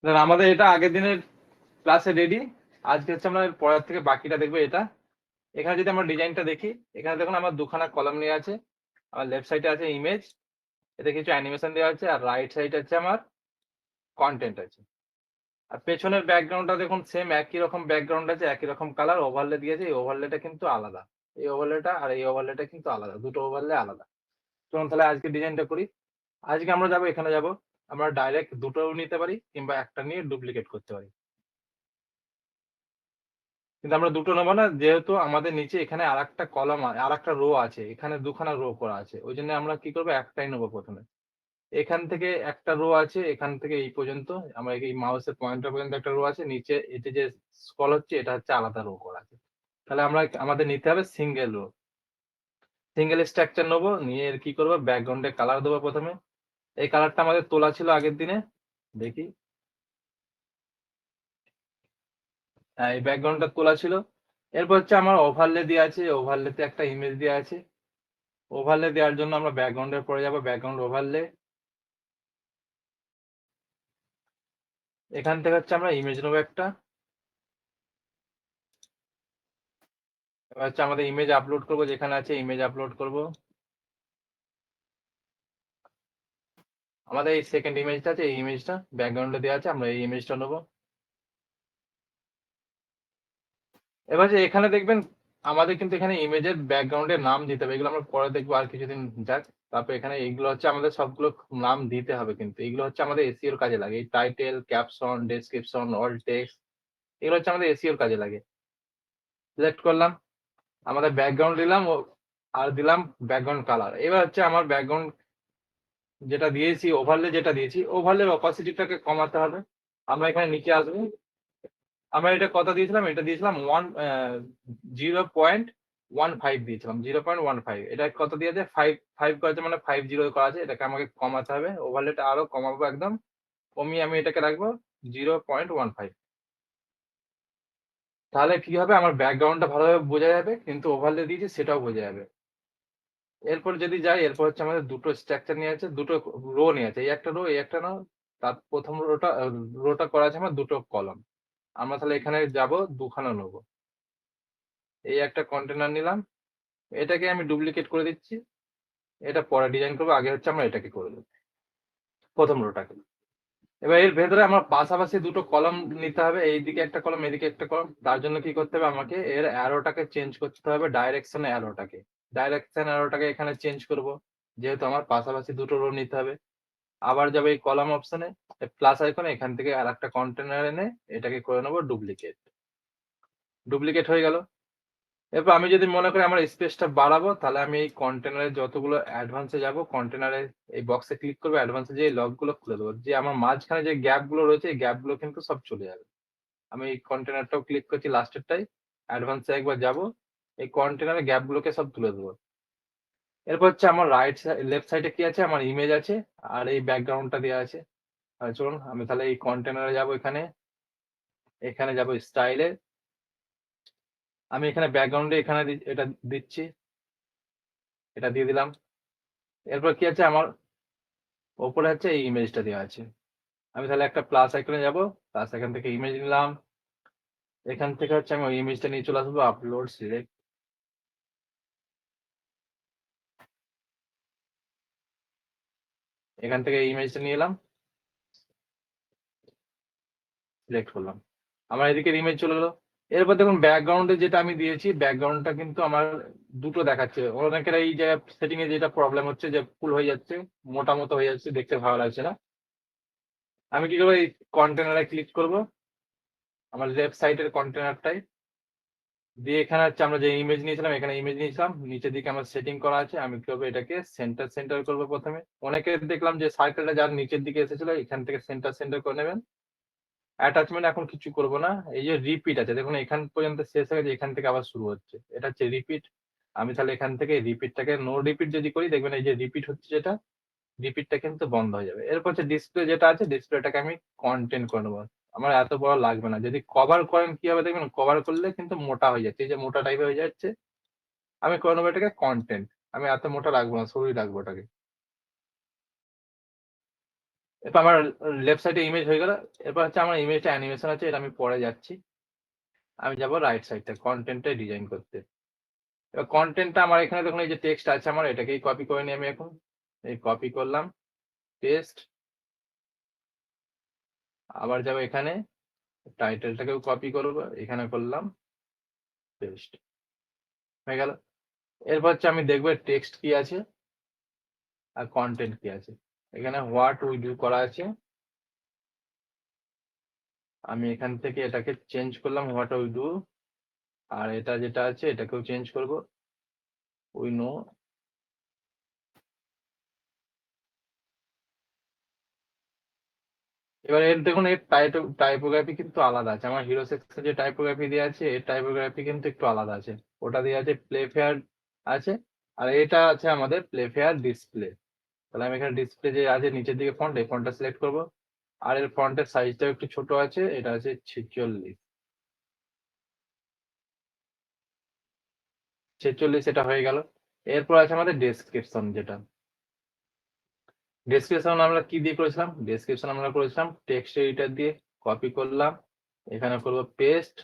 আমাদের এটা আগের দিনের ক্লাসে রেডি। আজকে হচ্ছে আমরা পরের থেকে বাকিটা দেখবো। এটা এখানে যদি আমরা ডিজাইনটা দেখি, এখানে দেখুন আমার দুখানা কলাম নিয়ে আছে। আমার লেফট সাইডে আছে ইমেজ, এতে কিছু অ্যানিমেশন দেওয়া আছে, আর রাইট সাইডে আছে আমার কন্টেন্ট আছে। আর পেছনের ব্যাকগ্রাউন্ডটা দেখুন সেম একই রকম ব্যাকগ্রাউন্ড আছে, একই রকম কালার, ওভারলে দিয়েছে। এই ওভারলেটা কিন্তু আলাদা, এই ওভারলেটা আর এই ওভারলেটা কিন্তু আলাদা, দুটো ওভারলে আলাদা। চলুন তাহলে আজকে ডিজাইনটা করি। আজকে আমরা যাবো, এখানে যাব। আমরা ডাইরেক্ট দুটো নিতে পারি কিংবা একটা নিয়ে ডুপ্লিকেট করতে পারি, কিন্তু আমরা দুটো নেবো না, যেহেতু আমাদের নিচে এখানে আর একটা কলাম আর একটা রো আছে, এখানে দুখানা রো করা আছে, ওই জন্য আমরা কি করবো, একটাই নেবো প্রথমে। এখান থেকে একটা রো আছে, এখান থেকে এই পর্যন্ত আমরা এই মাউসের পয়েন্টার পর্যন্ত একটা রো আছে, নিচে এতে যে স্ক্রল হচ্ছে এটা হচ্ছে আলাদা রো করা আছে। তাহলে আমরা আমাদের নিতে হবে সিঙ্গেল রো, সিঙ্গেল স্ট্রাকচার নেবো, নিয়ে এর কি করবো, ব্যাকগ্রাউন্ডে কালার দেবো প্রথমে। এই কালারটা আমাদের তোলা ছিল আগের দিনে, দেখি। হ্যাঁ, এই ব্যাকগ্রাউন্ডটা তোলা ছিল। এরপর হচ্ছে আমার ওভারলে দেওয়া আছে, ওভারলেতে একটা ইমেজ দেওয়া আছে। ওভারলে দেওয়ার জন্য আমরা ব্যাকগ্রাউন্ডের পরে যাবো, ব্যাকগ্রাউন্ড ওভারলে। এখান থেকে হচ্ছে আমরা ইমেজ নেবো একটা। এবার হচ্ছে আমাদের ইমেজ আপলোড করবো, যেখানে আছে ইমেজ আপলোড করব। আমাদের এই সেকেন্ড ইমেজটা আছে, এই ইমেজটা ব্যাকগ্রাউন্ডে দেওয়া আছে, আমরা এই ইমেজটা নেবো। এবার যে এখানে দেখবেন আমাদের কিন্তু এখানে ইমেজের ব্যাকগ্রাউন্ডের নাম দিতে হবে, এগুলো আমরা পরে দেখবো আর কিছুদিন যাক। তারপর এখানে এইগুলো হচ্ছে আমাদের সবগুলো নাম দিতে হবে, কিন্তু এগুলো হচ্ছে আমাদের এসইওর কাজে লাগে। এই title, caption, description, all text, এগুলো হচ্ছে আমাদের এসইওর কাজে লাগে। সিলেক্ট করলাম, আমাদের ব্যাকগ্রাউন্ড দিলাম আর দিলাম ব্যাকগ্রাউন্ড কালার। এবার হচ্ছে আমার ব্যাকগ্রাউন্ড যেটা দিয়েছি, ওভারলে যেটা দিয়েছি, ওভারলের অপাসিটিটাকে কমাতে হবে। আমরা এখানে নিচে আসবো, আমরা এটা কত দিয়েছিলাম, এটা দিয়েছিলাম 0.15 দিয়েছিলাম, 0.15। এটা কত দিয়েছে, 5 করেছে, মানে 50 করা আছে। এটাকে আমাকে কমাতে হবে, ওভারলেটা আরো কমাবো একদম, কমিয়ে আমি এটাকে রাখবো 0.15। তাহলে কি হবে, আমার ব্যাকগ্রাউন্ডটা ভালোভাবে বোঝা যাবে, কিন্তু ওভারলে দিয়েছি সেটাও বোঝা যাবে। এরপর যদি যাই, এরপর হচ্ছে আমাদের দুটো স্ট্রাকচার নিয়ে আছে, দুটো রো নিয়ে আছে, এই একটা রো, এই একটা রো। তার প্রথম রোটা করা আছে আমার দুটো কলাম। আমরা তাহলে এখানে যাব, দুখানা নেবো। এই একটা কন্টেনার নিলাম, এটাকে আমি ডুপ্লিকেট করে দিচ্ছি। এটা পরে ডিজাইন করবো, আগে হচ্ছে আমরা এটাকে করে দেবো, প্রথম রোটাকে। এবার এর ভেতরে আমার পাশাপাশি দুটো কলাম নিতে হবে, এইদিকে একটা কলাম, এদিকে একটা কলাম। তার জন্য কি করতে হবে, আমাকে এর অ্যারোটাকে চেঞ্জ করতে হবে, ডাইরেকশন অ্যারোটাকে এখানে চেঞ্জ করব, যেহেতু আমার পাশাপাশি দুটো রো নিতে হবে। আবার যাবে এই কলাম অপশনে, প্লাস আইকনে, এখান থেকে আর একটা কন্টেনার এনে এটাকে করে নেবো ডুপ্লিকেট। ডুপ্লিকেট হয়ে গেল। এরপর আমি যদি মনে করি আমার স্পেসটা বাড়াবো, তাহলে আমি এই কন্টেনারে যতগুলো অ্যাডভান্সে যাব, কন্টেনারে এই বক্সে ক্লিক করবো, অ্যাডভান্সে যে লকগুলো খুলে দেবো, যে আমার মাঝখানে যে গ্যাপ গুলো রয়েছে, এই গ্যাপ গুলো কিন্তু সব চলে যাবে। আমি এই কন্টেনারটাও ক্লিক করছি, লাস্টেরটাই অ্যাডভান্সে একবার যাব, এই কন্টেনারে গ্যাপ গুলোকে সব তুলে দেবো। এরপর হচ্ছে আমার লেফট সাইডে কি আছে, আমার ইমেজ আছে আর এই ব্যাকগ্রাউন্ডটা দেওয়া আছে। চলুন আমি তাহলে এই কন্টেনারে যাব, এখানে এখানে যাব স্টাইলে, আমি এখানে ব্যাকগ্রাউন্ডে এখানে এটা দিচ্ছি, এটা দিয়ে দিলাম। এরপর কি আছে, আমার ওপরে হচ্ছে এই ইমেজটা দেওয়া আছে। আমি তাহলে একটা প্লাস আইকনে যাব, প্লাস এখান থেকে ইমেজ নিলাম, এখান থেকে হচ্ছে আমি ওই ইমেজটা নিয়ে চলে আসবো, আপলোড সিলেক্ট। এখান থেকে এই ইমেজটা নিয়ে এলাম, সিলেক্ট করলাম, আমার এদিকে ইমেজ চলে গেলো। এরপর দেখুন ব্যাকগ্রাউন্ডে যেটা আমি দিয়েছি, ব্যাকগ্রাউন্ডটা কিন্তু আমার দুটো দেখাচ্ছে। অনেকের এই জায়গায় সেটিং এ যেটা প্রবলেম হচ্ছে, যে ফুল হয়ে যাচ্ছে, মোটা মতো হয়ে যাচ্ছে, দেখতে ভালো লাগছে না। আমি কি করবো, এই কন্টেনারে ক্লিক করব, আমার লেফট সাইডের কন্টেনারটাই দিয়ে, এখানে হচ্ছে আমরা যে ইমেজ নিয়েছিলাম, এখানে ইমেজ নিয়েছিলাম, নিচের দিকে আমার সেটিং করা আছে। আমি কি করবো, এটাকে সেন্টার করবো প্রথমে। অনেকে দেখলাম যে সার্কেলটা যার নিচের দিকে এসেছিল, এখান থেকে সেন্টার করে নেবেন। অ্যাটাচমেন্ট এখন কিছু করবো না। এই যে রিপিট আছে, দেখুন এখান পর্যন্ত শেষ হয়ে গেছে, এখান থেকে আবার শুরু হচ্ছে, এটা হচ্ছে রিপিট। আমি তাহলে এখান থেকে রিপিটটাকে নো রিপিট যদি করি, দেখবেন এই যে রিপিট হচ্ছে, যেটা রিপিটটা কিন্তু বন্ধ হয়ে যাবে। এরপর হচ্ছে ডিসপ্লে যেটা আছে, ডিসপ্লেটাকে আমি কন্টেন্ট করে নেবো। আমার এত বড় লাগবে না। যদি কভার করেন কি হবে, দেখবেন কভার করলে কিন্তু মোটা হয়ে যাচ্ছে, এই যে মোটা টাইপের হয়ে যাচ্ছে। আমি করে নেবো এটাকে কন্টেন্ট, আমি এত মোটা রাখবো না, সরুই রাখবো এটাকে। এরপর আমার লেফট সাইডে ইমেজ হয়ে গেল। এরপর হচ্ছে আমার ইমেজটা অ্যানিমেশন আছে, এটা আমি পরে যাচ্ছি। আমি যাব রাইট সাইডটা কনটেন্টে ডিজাইন করতে। এবার কনটেন্টটা আমার এখানে দেখুন এই যে টেক্সট আছে আমার, এটাকেই কপি করে নিই আমি এখন। এই কপি করলাম, পেস্ট। আবার যাব এখানে, টাইটেলটাকেও কপি করব, এখানে করলাম, পেস্ট। হয়ে গেল। এরপর হচ্ছে আমি দেখব টেক্সট কি আছে আর কনটেন্ট কি আছে। এখানে হোয়াট উই ডু করা আছে, আমি এখান থেকে এটাকে চেঞ্জ করলাম হোয়াট উই ডু। আর এটা যেটা আছে এটাকেও চেঞ্জ করব, উই নো। এবার এর দেখুন এর টাইপোগ্রাফি কিন্তু আলাদা আছে। আমার হিরো সেকশন যে টাইপোগ্রাফি দেওয়া আছে এর টাইপোগ্রাফি কিন্তু একটু আলাদা আছে। ওটা দেওয়া আছে প্লে ফেয়ার আছে, আর এটা আছে আমাদের প্লে ফেয়ার ডিসপ্লে। তাহলে আমি এখানে ডিসপ্লে যে আছে নিচের দিকে ফন্ট, এই ফন্টটা সিলেক্ট করব। আর এর ফন্টের সাইজটাও একটু ছোট আছে, এটা আছে 46। এটা হয়ে গেল। এরপর আছে আমাদের ডেসক্রিপশন, যেটা ডেসক্রিপশন আমরা কি দিয়ে করেছিলাম, ডেসক্রিপশন আমরা করেছিলাম টেক্সট এডিটর দিয়ে। কপি করলাম, এখানে করব পেস্ট,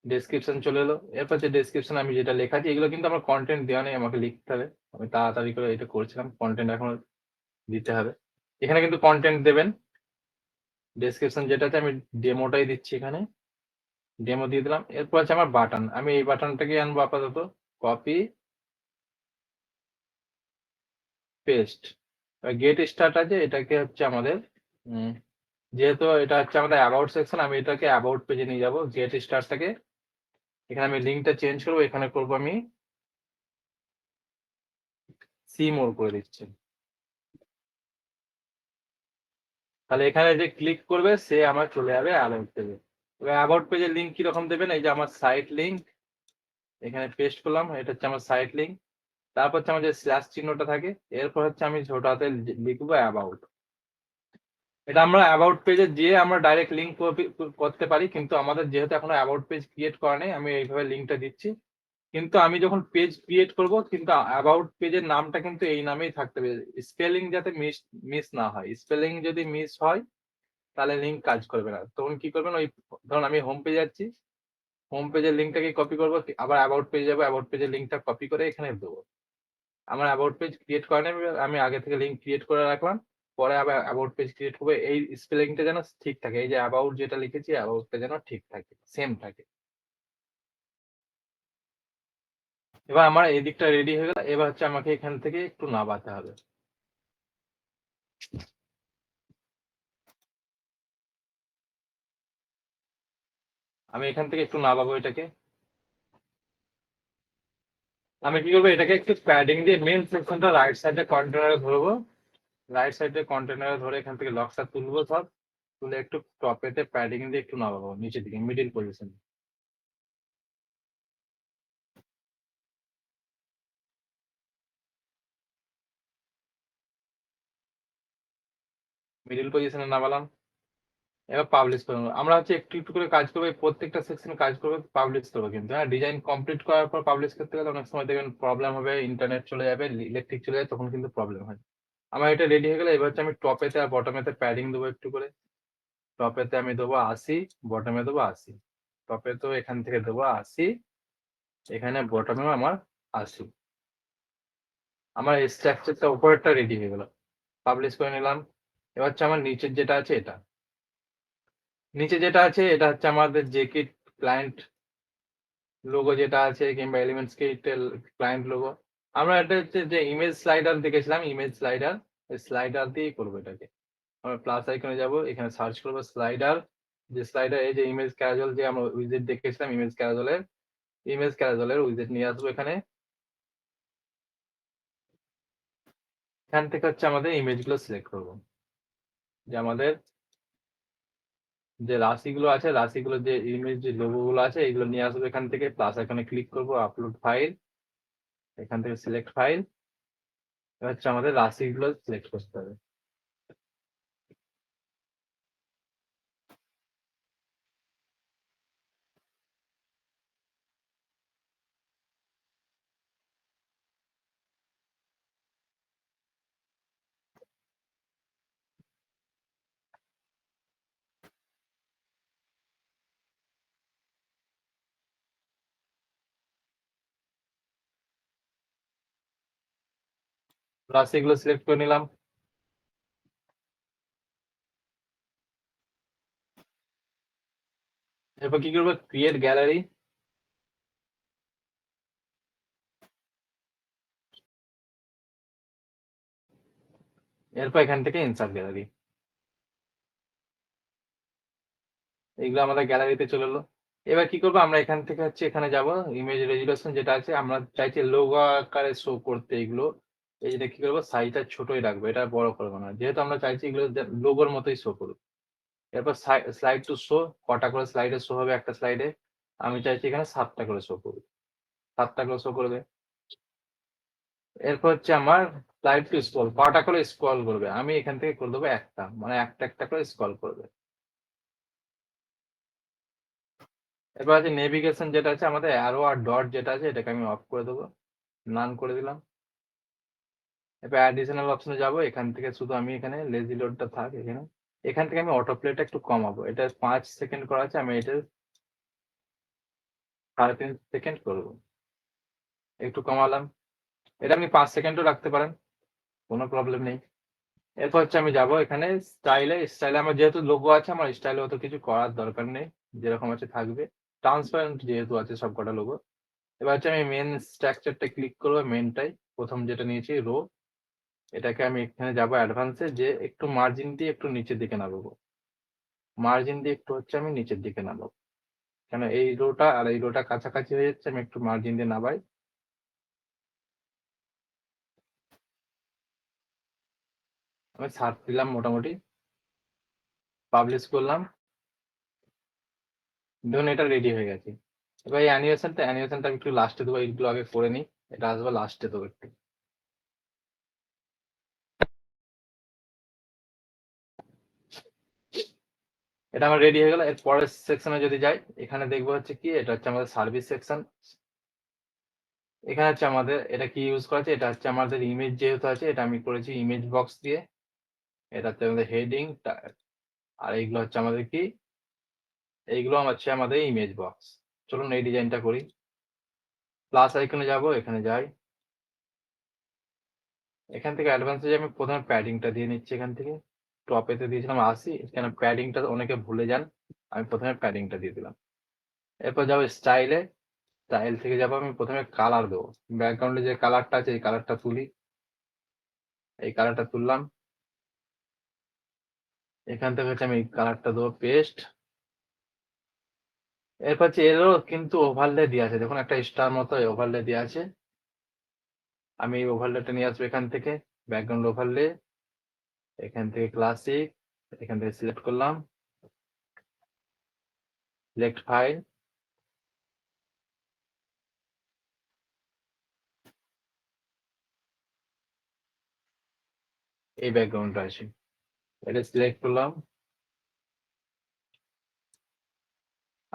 ডেসক্রিপশন চলে এলো। এরপর যে ডেসক্রিপশন আমি যেটা লেখা আছে, এগুলো কিন্তু আমার কন্টেন্ট দেওয়া নেই, আমাকে লিখতে হবে। আমি তাড়াতাড়ি করে এটা করছিলাম, কন্টেন্ট এখন দিতে হবে। এখানে কিন্তু কন্টেন্ট দেবেন। ডেসক্রিপশন যেটা আছে আমি ডেমোটাই দিচ্ছি, এখানে ডেমো দিয়ে দিলাম। এরপর আছে আমার বাটন, আমি এই বাটনটাকে আনবো আপাতত, কপি পেস্ট। গেট স্টার্ট আছে, এটাকে হচ্ছে আমাদের যেহেতু এটা হচ্ছে আমাদের অ্যাবাউট সেকশন, আমি এটাকে অ্যাবাউট পেজে নিয়ে যাবো। গেট স্টার্টটাকে এখানে আমি লিঙ্কটা চেঞ্জ করবো, এখানে করবো আমি সি মোর করে দিচ্ছি। তাহলে এখানে যে ক্লিক করবে সে আমার চলে যাবে অ্যাবাউট পেজে। এবার অ্যাবাউট পেজের লিঙ্ক কিরকম দেবেন, এই যে আমার সাইট লিঙ্ক এখানে পেস্ট করলাম, এটা হচ্ছে আমার সাইট লিঙ্ক। তারপর হচ্ছে আমার যে স্ল্যাশ চিহ্নটা থাকে, এরপর হচ্ছে আমি ছোট হাতে লিখবো অ্যাবাউট। এটা আমরা অ্যাবাউট পেজে গিয়ে আমরা ডাইরেক্ট লিঙ্ক করতে পারি, কিন্তু আমাদের যেহেতু এখনো অ্যাবাউট পেজ ক্রিয়েট করা নেই, আমি এইভাবে লিঙ্কটা দিচ্ছি। কিন্তু আমি যখন পেজ ক্রিয়েট করব, কিন্তু অ্যাবাউট পেজের নামটা কিন্তু এই নামেই থাকতে হবে, স্পেলিং যাতে মিস না হয়। স্পেলিং যদি মিস হয় তাহলে লিঙ্ক কাজ করবে না। তখন কি করবেন, ওই ধরুন আমি হোম পেজে যাচ্ছি, হোম পেজের লিঙ্কটাকে কপি করবো, আবার অ্যাবাউট পেজে যাবো, অ্যাবাউট পেজের লিঙ্কটা কপি করে এখানে দেবো। আমার অ্যাবাউট পেজ ক্রিয়েট করা নেই, আমি আগে থেকে লিঙ্ক ক্রিয়েট করে রাখলাম। পরে আবার অ্যাবাউট পেজ ক্রিয়েট করবো, এই স্পেলিংটা যেন ঠিক থাকে, এই যে অ্যাবাউট যেটা লিখেছি অ্যাবাউটটা যেন ঠিক থাকে, সেম থাকে। এবার আমার এই দিকটা রেডি হয়ে গেল। এবার হচ্ছে আমাকে এখান থেকে একটু নামাতে হবে। আমি এখান থেকে একটু নামাবো এটাকে। আমি কি করবো, এটাকে একটু প্যাডিং দিয়ে মেন সেকশনটা রাইট সাইডে কন্টেনারে ধরবো। রাইট সাইডে কন্টেনারে ধরে এখান থেকে লকটা তুলবো সব, তুলে একটু টপেতে প্যাডিং দিয়ে একটু নামাবো নিচের দিকে মিডিল পজিশন। মিডিল পজিশনে নামালাম। এবার পাবলিশ করবো। আমরা হচ্ছে একটু একটু করে কাজ করবো, প্রত্যেকটা সেকশন কাজ করবো, পাবলিশ করবো। কিন্তু হ্যাঁ, ডিজাইন কমপ্লিট করার পর পাবলিশ করতে গেলে অনেক সময় দেখবেন প্রবলেম হবে, ইন্টারনেট চলে যাবে, ইলেকট্রিক চলে যাবে, তখন কিন্তু প্রবলেম হয়। আমার এটা রেডি হয়ে গেলে এবার হচ্ছে আমি টপেতে আর বটমেতে প্যাডিং দেবো একটু করে। টপেতে আমি দেবো 80, বটমে দেবো 80। টপে তো এখান থেকে দেবো 80, এখানে বটমেও আমার 80। আমার এই স্ট্রাকচারটা উপরেরটা রেডি হয়ে গেল, পাবলিশ করে নিলাম। এবার হচ্ছে আমার নিচের যেটা আছে এটা, নিচে যেটা আছে এটা হচ্ছে আমাদের জেকিট ক্লায়েন্ট লোগো যেটা আছে, কিংবা এলিমেন্টস কিট ক্লায়েন্ট লোগো। আমরা এটা হচ্ছে যে ইমেজ স্লাইডার দেখেছিলাম, ইমেজ স্লাইডার, স্লাইডার দিয়েই করবো এটাকে। আমরা প্লাস আইকনে যাব, এখানে সার্চ করবো স্লাইডার। যে স্লাইডার, এই যে ইমেজ ক্যাজুয়াল যে আমরা উইজেট দেখেছিলাম, ইমেজ ক্যাজুয়ালের উইজেট নিয়ে আসবো এখানে। এখান থেকে হচ্ছে আমাদের ইমেজগুলো সিলেক্ট করবো, যে আমাদের যে রাশিগুলো আছে, রাশিগুলো যে ইমেজ যে লোগো গুলো আছে, এগুলো নিয়ে আসবো এখান থেকে। প্লাস এখানে ক্লিক করবো, আপলোড ফাইল, এখান থেকে সিলেক্ট ফাইল। হচ্ছে আমাদের রাশিগুলো সিলেক্ট করতে হবে। প্লাস এগুলো সিলেক্ট করে নিলাম। এরপর কি করবো, ক্রিয়েট গ্যালারি। এরপর এখান থেকে ইনসার্ট গ্যালারি, এইগুলো আমাদের গ্যালারিতে চলে এলো। এবার কি করবো, আমরা এখান থেকে হচ্ছে এখানে যাব, ইমেজ রেজুলেশন যেটা আছে, আমরা চাইছি লোগো আকারে শো করতে এগুলো। এই যে কি করবো, সাইজটা ছোটই রাখবো, এটা বড় করবো না, যেহেতু আমরা চাইছি এগুলো লোগোর মতোই শো করুক। এরপর স্লাইড টু শো, কটা করে স্লাইডে শো হবে একটা স্লাইডে, আমি চাইছি এখানে 7টা করে শো করবে, 7টা করে শো করবে। এরপর হচ্ছে আমার স্লাইড টু স্ক্রল, কটা করে স্ক্রল করবে, আমি এখান থেকে করে দেবো একটা, মানে একটা একটা করে স্ক্রল করবে। এরপর আছে নেভিগেশন যেটা আছে আমাদের, অ্যারো আর ডট যেটা আছে এটাকে আমি অফ করে দেবো, নান করে দিলাম। এবার অ্যাডিশনাল অপশনে যাব, এখান থেকে শুধু আমি এখানে লেজি লোডটা থাক এখানে, এখান থেকে আমি অটো প্লেটা একটু কমাবো, এটা 5 সেকেন্ড করা আছে, আমি এটা 3.5 সেকেন্ড করবো, একটু কমালাম। এটা আপনি 5 সেকেন্ডও রাখতে পারেন, কোনো প্রবলেম নেই। এরপর হচ্ছে আমি যাব এখানে স্টাইলে আমার যেহেতু লোগো আছে, আমার স্টাইলে অত কিছু করার দরকার নেই, যেরকম আছে থাকবে, ট্রান্সপারেন্ট যেহেতু আছে সবকটা লোগো। এবার হচ্ছে আমি মেন স্ট্রাকচারটা ক্লিক করবো, মেনটাই প্রথম যেটা নিয়েছি রো, এটাকে আমি এখানে যাবো অ্যাডভান্সে, যে একটু মার্জিন দিয়ে একটু নিচের দিকে নামাবো, মার্জিন দিয়ে একটু হচ্ছে আমি নিচের দিকে নামাবো, কেন এই রোটা আর এই রোটা কাছাকাছি হয়ে যাচ্ছে, আমি একটু মার্জিন দিয়ে নামাই। আমি সার্চ দিলাম মোটামুটি, পাবলিশ করলাম, দেখুন এটা রেডি হয়ে গেছে। এবার এই অ্যানিমেশনটা আমি একটু লাস্টে দেবো, এইগুলো আগে করে নিই, এটা আসবে লাস্টে দেবো একটু। এটা আমার রেডি হয়ে গেল। এর পরের সেকশনে যদি যাই, এখানে দেখবো হচ্ছে কি, এটা হচ্ছে আমাদের সার্ভিস সেকশন। এখানে হচ্ছে আমাদের এটা কি ইউজ করা আছে, এটা হচ্ছে আমাদের ইমেজ যেহেতু আছে, এটা আমি করেছি ইমেজ বক্স দিয়ে, এটা হচ্ছে আমাদের হেডিং, আর এইগুলো হচ্ছে আমাদের কি, এইগুলো হচ্ছে আমাদের ইমেজ বক্স। চলুন এই ডিজাইনটা করি, প্লাস আইকনে যাব, এখানে যাই, এখান থেকে অ্যাডভান্সে আমি প্রথমে প্যাডিংটা দিয়ে নিচ্ছি, এখান থেকে টপেতে দিয়েছিলাম 80, কেন প্যাডিংটা অনেকে ভুলে যান, আমি প্রথমে প্যাডিংটা দিয়ে দিলাম। এরপর যাবো স্টাইল থেকে যাবো, আমি প্রথমে কালার দেবো, ব্যাকগ্রাউন্ডে যে কালারটা আছে এই কালারটা তুলি, এই কালারটা তুললাম, এখান থেকে হচ্ছে আমি এই কালারটা দেবো পেস্ট। এরপর হচ্ছে এরও কিন্তু ওভারলে দিয়ে আছে, দেখুন একটা স্টার মতো ওভারলে দিয়ে আছে, আমি এই ওভারলেটা নিয়ে আসবো এখান থেকে, ব্যাকগ্রাউন্ড ওভারলে, এখান থেকে ক্লাসিক, এখান থেকে সিলেক্ট করলাম, সিলেক্ট ফাইল, এই ব্যাকগ্রাউন্ডটা আছে, এটা সিলেক্ট করলাম,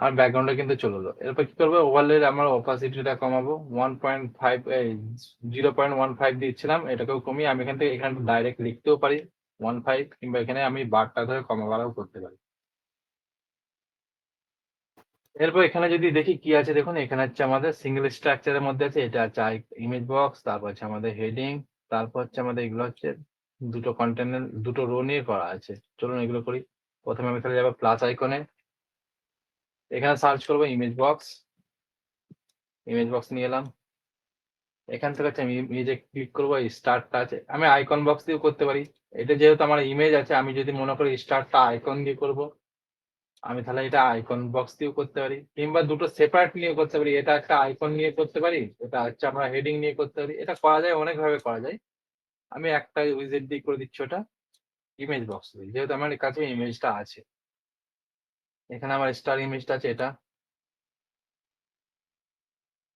আর ব্যাকগ্রাউন্ডটা কিন্তু চলে এলো। এরপর কি করবো, ওভারলে আমার অপাসিটিটা কমাবো, 1.5 0.15 দিচ্ছিলাম, এটাকেও কমিয়ে আমি এখান থেকে এখানে ডাইরেক্ট লিখতেও পারি 15, কিংবা এখানে আমি বারটা ধরে কমা বাড়াও করতে পারি। এরপর এখানে যদি দেখি কি আছে, দেখুন এখানে হচ্ছে আমাদের সিঙ্গেল স্ট্রাকচারের মধ্যে আছে, এটা হচ্ছে ইমেজ বক্স, তারপর হচ্ছে আমাদের হেডিং, তারপর হচ্ছে আমাদের এগুলো হচ্ছে দুটো কন্টেন্ট, দুটো রো নিয়ে করা আছে। চলুন এগুলো করি। প্রথমে আমি তাহলে যাবো প্লাস আইকনে, এখানে সার্চ করবো ইমেজ বক্স নিয়ে এলাম, এখান থেকে হচ্ছে আমি ইমেজে ক্লিক করবো, এই স্টারটা আছে, আমি আইকন বক্স দিয়েও করতে পারি, এটা যেহেতু আমার ইমেজ আছে, আমি যদি মনে করি স্টারটা আইকন দিয়ে করব, আমি তাহলে এটা আইকন বক্স দিয়েও করতে পারি, কিংবা দুটো সেপারেট নিয়ে করতে পারি, এটা একটা আইকন নিয়ে করতে পারি, এটা হচ্ছে আমরা হেডিং নিয়ে করতে পারি, এটা করা যায় অনেক ভাবে করা যায়। আমি একটা উইজেট দিয়ে করে দিচ্ছি ওটা ইমেজ বক্স দিয়ে, যেহেতু আমার কাছে ইমেজটা আছে, এখানে আমার স্টার ইমেজটা আছে, এটা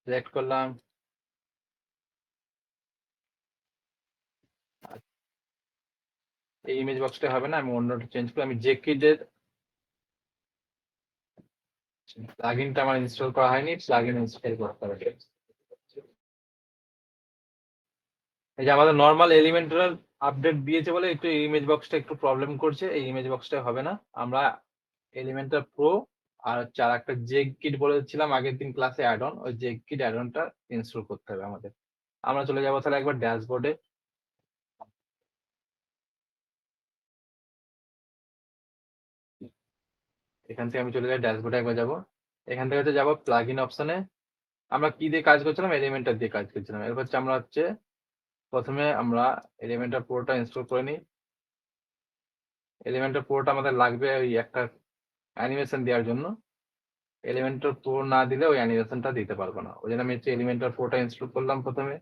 সিলেক্ট করলাম, এই ইমেজ বক্সটা হবে না, আমি অন্যটা চেঞ্জ করি, আমি জেকিডের প্লাগইনটা আমার ইনস্টল করা হয়নি, প্লাগইন ইনস্টল করতে হবে। এই যে আমাদের নর্মাল এলিমেন্টাল আপডেট দিয়েছে বলে একটু ইমেজ বক্সটা একটু প্রবলেম করছে, এই ইমেজ বক্সটা হবে না, আমরা এলিমেন্টাল প্রো আর হচ্ছে আর একটা জেগ কিট বলেছিলাম আগের দিন ক্লাসে অ্যাড অন, ওই জেগ কিট অ্যাড অনটা ইনস্টল করতে হবে আমাদের। আমরা চলে যাবো তাহলে একবার ড্যাশবোর্ডে, এখান থেকে আমি চলে যাই ড্যাশবোর্ডে একবার যাবো। এখান থেকে হচ্ছে যাবো প্লাগ ইন অপশনে। আমরা কি দিয়ে কাজ করছিলাম? এলিমেন্টর দিয়ে কাজ করছিলাম। এরপর হচ্ছে আমরা হচ্ছে প্রথমে আমরা এলিমেন্টর প্রোটা ইনস্টল করে নিই। এলিমেন্টর প্রোটা আমাদের লাগবে ওই একটা অ্যানিমেশন দেওয়ার জন্য। এলিমেন্টর প্রো না দিলে ওই অ্যানিমেশনটা দিতে পারবো না। ওই জন্য আমি হচ্ছে এলিমেন্টর প্রোটা ইনস্টল করলাম প্রথমে।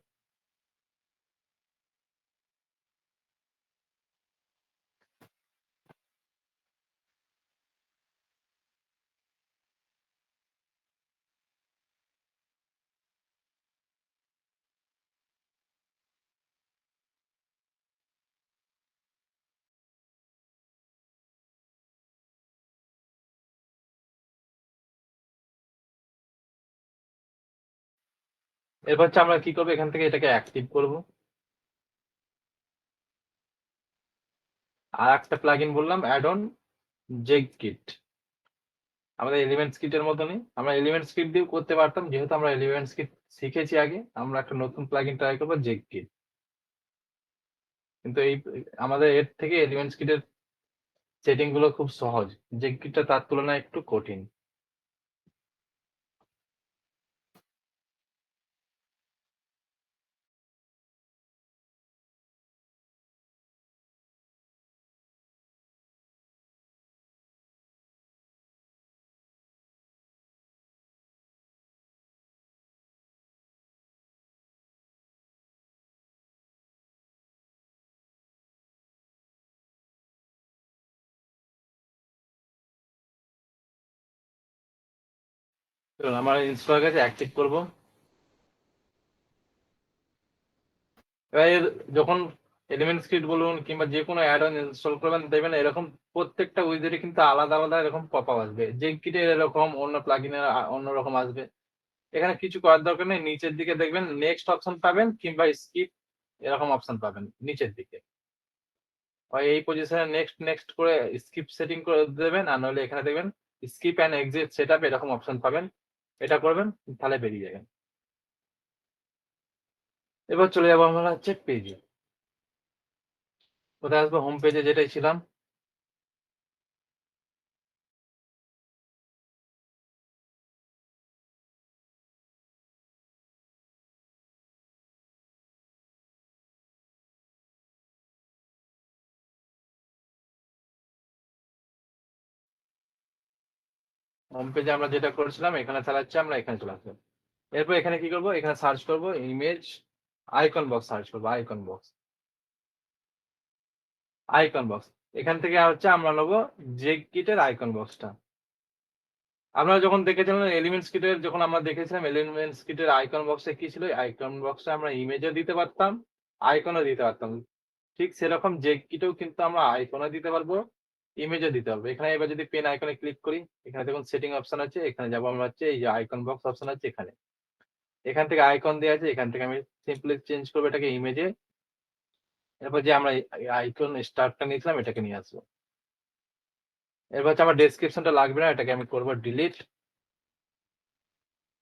এরপর হচ্ছে আমরা কি করবো? এখান থেকে এটাকে অ্যাক্টিভ করবো। আর একটা প্লাগ ইন বললাম অ্যাড অন জেগকিট। আমাদের এলিমেন্টস কিটের মতনই আমরা এলিমেন্টস কিট দিয়েও করতে পারতাম, যেহেতু আমরা এলিমেন্টস কিট শিখেছি আগে। আমরা একটা নতুন প্লাগইন ট্রাই করবো, জেগকিট। কিন্তু এই আমাদের এর থেকে এলিমেন্টস কিটের সেটিং গুলো খুব সহজ। জেগকিটটা তার তুলনায় একটু কঠিন। চলুন আমার ইনস্টল হয়ে গেছে, অ্যাক্টিভ করবো। এবার যখন এলিমেন্টস কিট বলুন কিংবা যে কোনো অ্যাড অন ইনস্টল করবেন, দেখবেন এরকম প্রত্যেকটা উইজারে কিন্তু আলাদা আলাদা এরকম পপ আপ আসবে। জেগকিটের এরকম, অন্য প্লাগইনের অন্যরকম আসবে। এখানে কিছু করার দরকার নেই। নিচের দিকে দেখবেন নেক্সট অপশন পাবেন কিংবা স্কিপ এরকম অপশন পাবেন নিচের দিকে। হয় এই পজিশনে নেক্সট নেক্সট করে স্কিপ সেটিং করে দেবেন, আর নইলে এখানে দেখবেন স্কিপ অ্যান্ড এক্সিট সেটআপ এরকম অপশন পাবেন। এটা করবেন, তাহলে বেরিয়ে যাবেন। এবার চলে যাবো আমরা হচ্ছে পেজে। কোথায় আসবো? হোম পেজে যেটাই ছিলাম। হোম পেজে আমরা যেটা করেছিলাম এখানে চালাচ্ছি, আমরা এখানে চলে আসবো। এরপর এখানে কি করবো? এখানে সার্চ করবো ইমেজ আইকন বক্স, সার্চ করবো আইকন বক্স। আইকন বক্স এখান থেকে হচ্ছে আমরা নেবো জেগকিটের আইকন বক্সটা। আপনারা যখন দেখেছিলেন এলিমেন্টস কিটের, যখন আমরা দেখেছিলাম এলিমেন্টস কিটের আইকন বক্সে কি ছিল? আইকন বক্সে আমরা ইমেজও দিতে পারতাম, আইকনও দিতে পারতাম। ঠিক সেরকম জেগকিটেও কিন্তু আমরা আইকনও দিতে পারবো, ইমেজও দিতে পারবো। এখানে এবার যদি পেন আইকনে ক্লিক করি, এখানে দেখুন সেটিং অপশন আছে। এখানে যাবো আমরা হচ্ছে এই যে আইকন বক্স অপশন আছে এখানে। এখান থেকে আইকন দেওয়া আছে, এখান থেকে আমি সিম্পলি চেঞ্জ করবো এটাকে ইমেজে। এরপর যে আমরা আইকন স্টারটা নিয়েছিলাম এটাকে নিয়ে আসবো। এরপর হচ্ছে আমার ডেসক্রিপশনটা লাগবে না, এটাকে আমি করবো ডিলিট।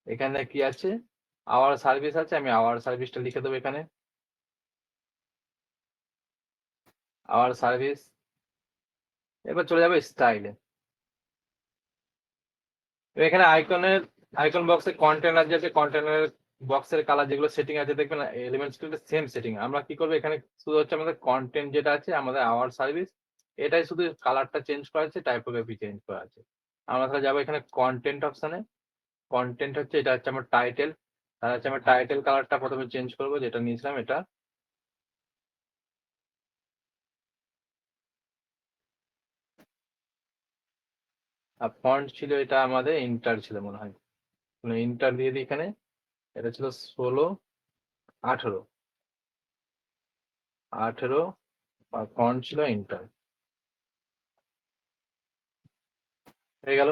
এখানে কি আছে? আওয়ার সার্ভিস আছে, আমি আওয়ার সার্ভিসটা লিখে দেবো এখানে। Our service. এবার চলে যাবে স্টাইলে। এখানে আইকন বক্সে কন্টেনার যে আছে, কন্টেনার বক্সের কালার যেগুলো সেটিং আছে দেখবেন এলিমেন্টস গুলো সেম সেটিং। আমরা কি করবো? এখানে শুধু হচ্ছে আমাদের কন্টেন্ট যেটা আছে আমাদের আওয়ার সার্ভিস, এটাই শুধু কালারটা চেঞ্জ করা আছে, টাইপোগ্রাফি চেঞ্জ করা আছে। আমরা তাহলে যাবো এখানে কন্টেন্ট অপশনে। কন্টেন্ট হচ্ছে এটা হচ্ছে আমার টাইটেল। তাহলে হচ্ছে আমার টাইটেল কালারটা প্রথমে চেঞ্জ করবো, যেটা নিয়েছিলাম এটা। আর ফন্ট ছিল এটা আমাদের ইন্টার ছিল মনে হয়, ইন্টার দিয়ে দিই এখানে। এটা ছিল 16, 18, 18 আর ফন্ট ছিল ইন্টার। হয়ে গেল।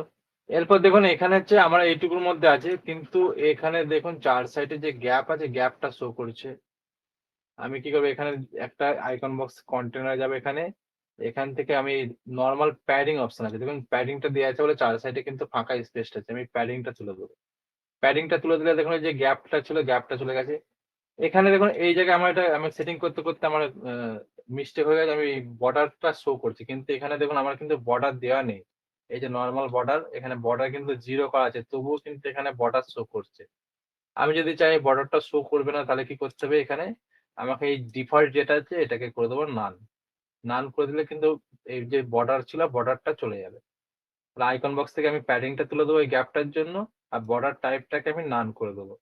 এরপর দেখুন এখানে হচ্ছে আমার এইটুকুর মধ্যে আছে, কিন্তু এখানে দেখুন চার সাইডে যে গ্যাপ আছে, গ্যাপটা শো করছে। আমি কি করবো? এখানে একটা আইকন বক্স কন্টেনার যাবে এখানে। এখান থেকে আমি নর্মাল প্যাডিং অপশন আছে, দেখুন প্যাডিংটা দেওয়া আছে বলে চার সাইডে কিন্তু ফাঁকা স্পেসটা আছে। আমি প্যাডিংটা তুলে দেবো। প্যাডিংটা তুলে দিলে দেখুন এই যে গ্যাপটা ছিল, গ্যাপটা চলে গেছে। এখানে দেখুন এই জায়গায় আমার এটা আমি সেটিং করতে করতে আমার মিস্টেক হয়ে গেছে। আমি বর্ডারটা শো করছি, কিন্তু এখানে দেখুন আমার কিন্তু বর্ডার দেওয়া নেই। এই যে নরমাল বর্ডার, এখানে বর্ডার কিন্তু 0 করা আছে, তবুও কিন্তু এখানে বর্ডার শো করছে। আমি যদি চাই বর্ডারটা শো করবে না, তাহলে কি করতে হবে? এখানে আমাকে এই ডিফল্ট যেটা আছে এটাকে করে দেবো নান। নান করে দিলে কিন্তু এই যে বর্ডার ছিল, বর্ডারটা চলে যাবে। তাহলে আইকন বক্স থেকে আমি প্যাডিংটা তুলে দেবো এই গ্যাপটার জন্য, আর বর্ডার টাইপটাকে আমি নান করে দেবো।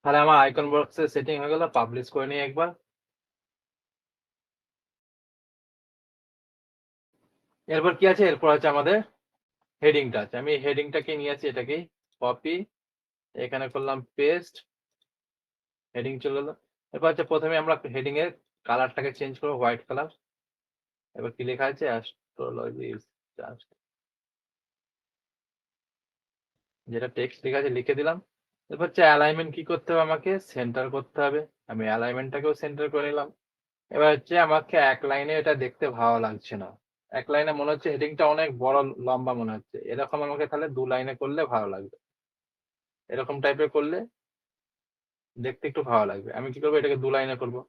তাহলে আমার আইকন বক্সের সেটিং হয়ে গেল। পাবলিশ করে নিই একবার। এরপর কি আছে? এরপর আছে আমাদের হেডিংটা আছে। আমি হেডিংটাকে নিয়ে আছি, এটাকেই কপি, এখানে করলাম পেস্ট, হেডিং চলে এলো। এরপর হচ্ছে প্রথমে আমরা হেডিং এর কালারটাকে চেঞ্জ করবো হোয়াইট কালার। এবার কি লেখা আছে? অ্যাস্ট্রোলজি, যেটা টেক্সট লেখা আছে লিখে দিলাম। এরপর হচ্ছে অ্যালাইনমেন্ট কি করতে হবে? আমাকে সেন্টার করতে হবে। আমি অ্যালাইনমেন্টটাকেও সেন্টার করে নিলাম। এবার হচ্ছে আমাকে এক লাইনে এটা দেখতে ভালো লাগছে না, এক লাইনে মনে হচ্ছে হেডিংটা অনেক বড় লম্বা মনে হচ্ছে, এরকম আমাকে তাহলে 2 লাইনে করলে ভালো লাগবে। এরকম টাইপের করলে দেখতে একটু ভালো লাগবে। আমি কি করবো? এটাকে 2 লাইনে করবো।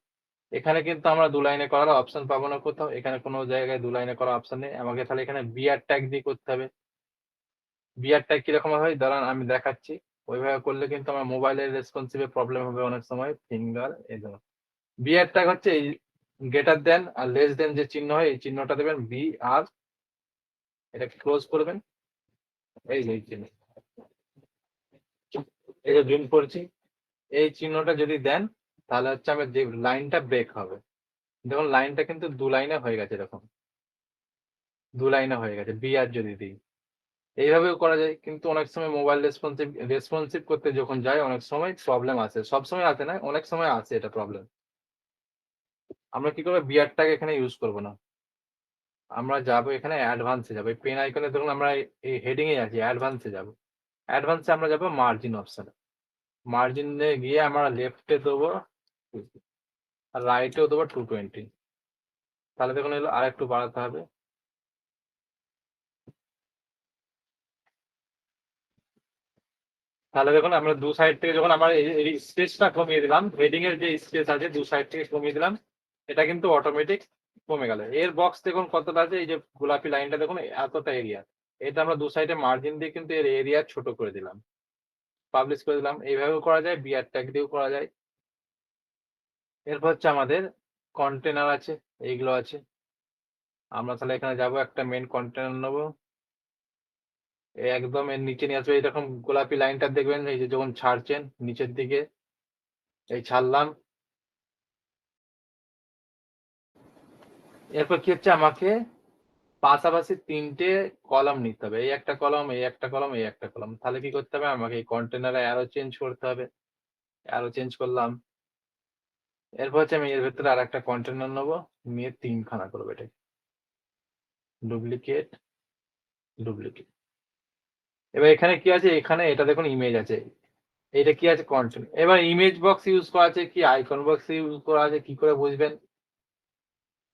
এখানে কিন্তু আমরা 2 লাইনে করার অপশন পাবো না কোথাও, এখানে কোনো জায়গায় 2 লাইনে করার অপশন নেই। আমাকে তাহলে এখানে বিআর ট্যাগ দিয়ে করতে হবে। বিআর ট্যাগ কিরকম হয় দাঁড়ান আমি দেখাচ্ছি। ওইভাবে করলে কিন্তু আমার মোবাইলের রেসপন্সিভে প্রবলেম হবে অনেক সময়, ফিঙ্গার এই ধরো। বিআর ট্যাগ হচ্ছে এই গ্রেটার দেন আর লেস দেন যে চিহ্ন হয়, এই চিহ্নটা দেবেন বি আর, এটাকে ক্লোজ করবেন। এই যে এই চিহ্ন, এই যে জুম করছি, এই চিহ্নটা যদি দেন তাহলে হচ্ছে আমার যে লাইনটা ব্রেক হবে। দেখুন লাইনটা কিন্তু 2 লাইনে হয়ে গেছে, এরকম 2 লাইনে হয়ে গেছে বিআর যদি দিই। এইভাবেও করা যায়, কিন্তু অনেক সময় মোবাইল রেসপন্সিভ করতে যখন যায় অনেক সময় প্রবলেম আসে, সব সময় আসে না, অনেক সময় আসে এটা প্রবলেম। আমরা কি করবো? বিআরটাকে এখানে ইউজ করবো না, আমরা যাবো এখানে অ্যাডভান্সে যাবো। এই পেন আইকনে ধরুন আমরা এই হেডিং এ আছি, অ্যাডভান্সে যাবো। অ্যাডভান্সে আমরা যাবো মার্জিন অপশনে। মার্জিনে গিয়ে আমরা লেফটে দেবো আর রাইটেও দেবো 220। তাহলে দেখুন এগুলো আর একটু বাড়াতে হবে। তাহলে দেখুন আমরা দু সাইড থেকে যখন আমরা এই স্পেসটা কমিয়ে দিলাম, হেডিং এর যে স্পেস আছে 2 সাইড থেকে কমিয়ে দিলাম, এটা কিন্তু অটোমেটিক কমে গেল। এর বক্স দেখুন কতটা আছে, এই যে গোলাপি লাইনটা দেখুন এতটা এরিয়া, এটা আমরা 2 সাইডে মার্জিন দিয়ে কিন্তু এর এরিয়া ছোট করে দিলাম, পাবলিশ করে দিলাম। এইভাবেও করা যায়, বিআর ট্যাগ দিয়েও করা যায়। এরপর হচ্ছে আমাদের কন্টেনার আছে, এইগুলো আছে। আমরা তাহলে এখানে যাব, একটা মেন কন্টেনার নেবো, একদম এর নিচে নিয়ে আসবে। এরকম গোলাপি লাইনটা দেখবেন, এই যে যখন ছাড়ছেন নিচের দিকে, এই ছাড়লাম। এরপর কি হচ্ছে? আমাকে পাশাপাশি 3টে কলাম নিতে হবে, এই একটা কলাম, এই একটা কলাম, এই একটা কলাম। তাহলে কি করতে হবে? আমাকে এই কন্টেনারে অ্যারো চেঞ্জ করতে হবে। অ্যারো চেঞ্জ করলাম। এরপর হচ্ছে আমি এর ভেতরে আর একটা কন্টেনার নেবো, নিয়ে 3খানা করবো। এটা ডুপ্লিকেট, ডুপ্লিকেট। এবার এখানে কি আছে? এখানে এটা দেখুন ইমেজ আছে, এটা কি আছে? কন্টেন্ট। এবার ইমেজ বক্স ইউজ করা আছে কি আইকন বক্স ইউজ করা আছে, কি করে বুঝবেন?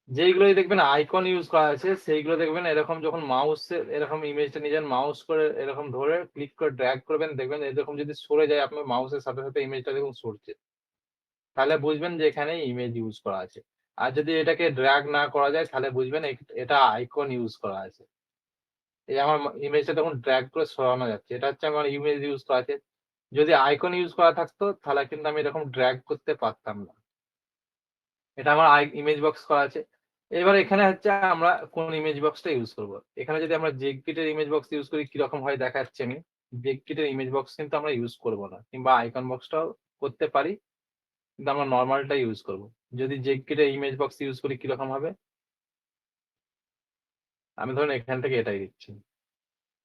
যেইগুলো দেখবেন আইকন ইউজ করা আছে সেইগুলো দেখবেন এরকম, যখন মাউস এরকম ইমেজটা নিয়ে যান, মাউস করে এরকম ধরে ক্লিক করে ড্র্যাগ করবেন, দেখবেন এরকম যদি সরে যায় আপনার মাউসের সাথে সাথে ইমেজটা দেখুন সরছে, তাহলে বুঝবেন যে এখানে ইমেজ ইউজ করা আছে। আর যদি এটাকে ড্র্যাগ না করা যায় তাহলে বুঝবেন এটা আইকন ইউজ করা আছে। এই আমার ইমেজটা তখন ড্র্যাগ করে সরানো যাচ্ছে, এটা হচ্ছে আমার ইমেজ ইউজ করা আছে। যদি আইকন ইউজ করা থাকতো তাহলে কিন্তু আমি এরকম ড্র্যাগ করতে পারতাম না। এটা আমার ইমেজ বক্স করা আছে। এবার এখানে হচ্ছে আমরা কোন ইমেজ বক্সটা ইউজ করব। এখানে যদি আমরা জেককিটের ইমেজ বক্স ইউজ করি কিরকম হয় দেখাচ্ছি আমি। জেককিটের ইমেজ বক্স কিন্তু আমরা ইউজ করব না, কিংবা আইকন বক্সটাও করতে পারি, কিন্তু আমরা নর্মালটা ইউজ করব। যদি জেককিটের ইমেজ বক্স ইউজ করি কিরকম হবে? আমি ধরুন এখান থেকে এটাই দিচ্ছি।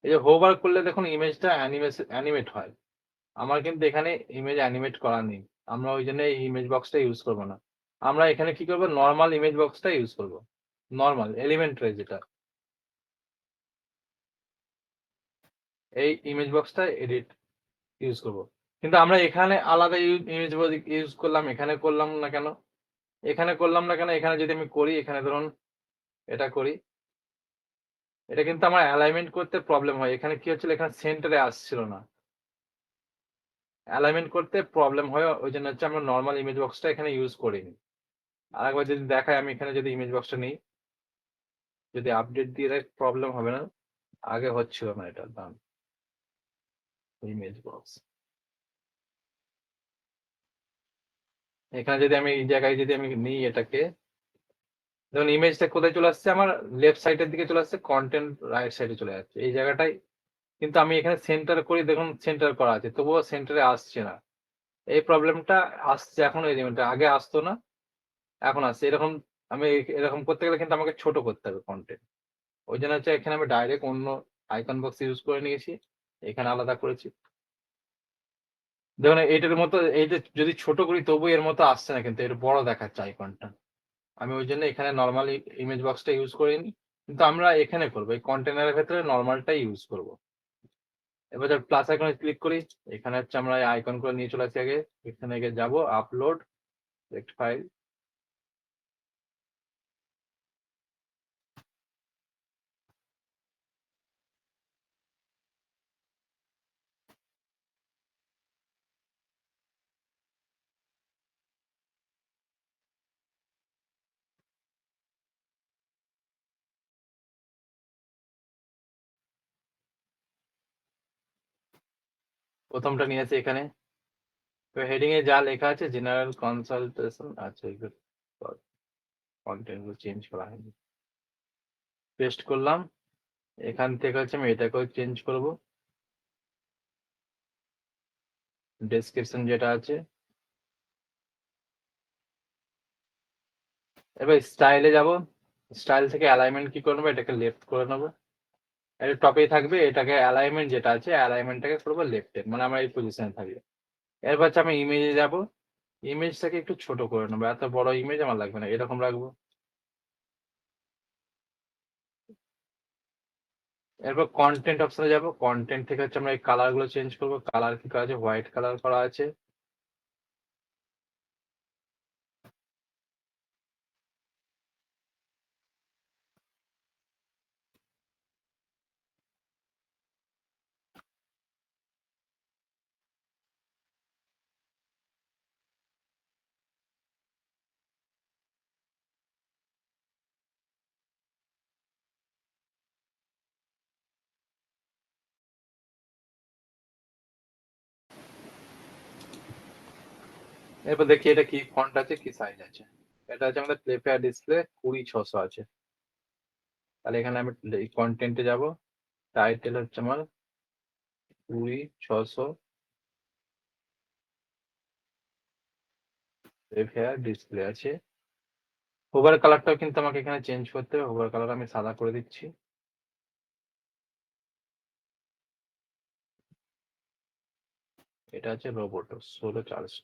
এই যে হোভার করলে দেখুন ইমেজটা অ্যানিমেট হয়। আমার কিন্তু এখানে ইমেজ অ্যানিমেট করা নেই, আমরা ওই জন্য এই ইমেজ বক্সটা ইউজ করব না। আমরা এখানে কি করব? নর্মাল ইমেজ বক্সটা ইউজ করব, নর্মাল এলিমেন্টারি যেটা, এই ইমেজ বক্সটা এডিট ইউজ করব। কিন্তু আমরা এখানে আলাদা ইমেজ ইউজ করলাম, এখানে করলাম না কেন? এখানে করলাম না কেন? এখানে যদি আমি করি, এখানে ধরুন এটা করি, এটা কিন্তু আমার অ্যালাইনমেন্ট করতে প্রবলেম হয়। এখানে কি হচ্ছিল? এখানে সেন্টারে আসছিল না, অ্যালাইনমেন্ট করতে প্রবলেম হয়, ওই জন্য হচ্ছে আমরা নর্মাল ইমেজ বক্সটা এখানে ইউজ করিনি। আরেকবার যদি দেখাই, আমি এখানে যদি ইমেজ বক্সটা নিই, যদি আপডেট দিয়ে দেয় প্রবলেম হবে না, আগে হচ্ছিল না এটার দাম। ইমেজ বক্স এখানে যদি আমি এই জায়গায় যদি আমি নিই এটাকে, দেখুন ইমেজটা কোথায় চলে আসছে, আমার লেফট সাইডের দিকে চলে আসছে, কন্টেন্ট রাইট সাইডে চলে যাচ্ছে এই জায়গাটায়। কিন্তু আমি এখানে সেন্টার করি, দেখুন সেন্টার করা আছে, তবুও সেন্টারে আসছে না। এই প্রবলেমটা আসছে এখন, এই জিনিসটা আগে আসতো না, এখন আসছে। এরকম আমি এরকম করতে গেলে কিন্তু আমাকে ছোট করতে হবে কন্টেন্ট। ওই জন্য হচ্ছে এখানে আমি ডাইরেক্ট অন্য আইকন বক্স ইউজ করে নিয়েছি, এখানে আলাদা করেছি। দেখুন এইটার মতো, এই যে যদি ছোট করি তবু এর মতো আসছে না, কিন্তু এর বড় দেখাচ্ছে আইকনটা। আমি ওই জন্য এখানে নর্মালি ইমেজ বক্সটা ইউজ করিনি, কিন্তু আমরা এখানে করবো, এই কন্টেনারের ভেতরে নর্মালটাই ইউজ করব। এবার প্লাস আইকনে ক্লিক করি, এখানে হচ্ছে আমরা এই আইকন করে নিয়ে চলে আসি আগে, এখানে গিয়ে যাবো আপলোড ফাইল। প্রথমটা নিয়ে আসি এখানে, হেডিং এ যা লেখা আছে জেনারেল কনসালটেশন আছে, কন্টেন্ট গুলো চেঞ্জ করা হয়নি, পেস্ট করলাম। এখান থেকে হচ্ছে আমি এটাকেও চেঞ্জ করব, ডেসক্রিপশন যেটা আছে। এবার স্টাইলে যাব, স্টাইল থেকে অ্যালাইনমেন্ট কি করে নেবো, এটাকে লেফট করে নেবো। এটা টপেই থাকবে, এটাকে অ্যালাইনমেন্ট যেটা আছে অ্যালাইনমেন্টটাকে করবো লেফটে, মানে আমরা এই পজিশনে থাকবে। এরপর হচ্ছে আমি ইমেজে যাব, ইমেজটাকে একটু ছোট করে নেবো, এত বড় ইমেজ আমার লাগবে না, এরকম রাখবো। এরপর কন্টেন্ট অপশনে যাব, কন্টেন্ট থেকে হচ্ছে আমরা এই কালার গুলো চেঞ্জ করবো। কালার কি করা আছে, হোয়াইট কালার করা আছে। এরপর দেখি এটা কি ফন্ট আছে, কি সাইজ আছে। এটা হচ্ছে আমাদের প্লে ফেয়ার ডিসপ্লে 20600 আছে। তাহলে এখানে আমি কন্টেন্টে যাব, টাইটেল হচ্ছে আমার 20600 প্লে ফেয়ার ডিসপ্লে আছে। ওভার কালারটাও কিন্তু আমাকে এখানে চেঞ্জ করতে হবে, ওভার কালার আমি সাদা করে দিচ্ছি। এটা আছে রোবট 1640,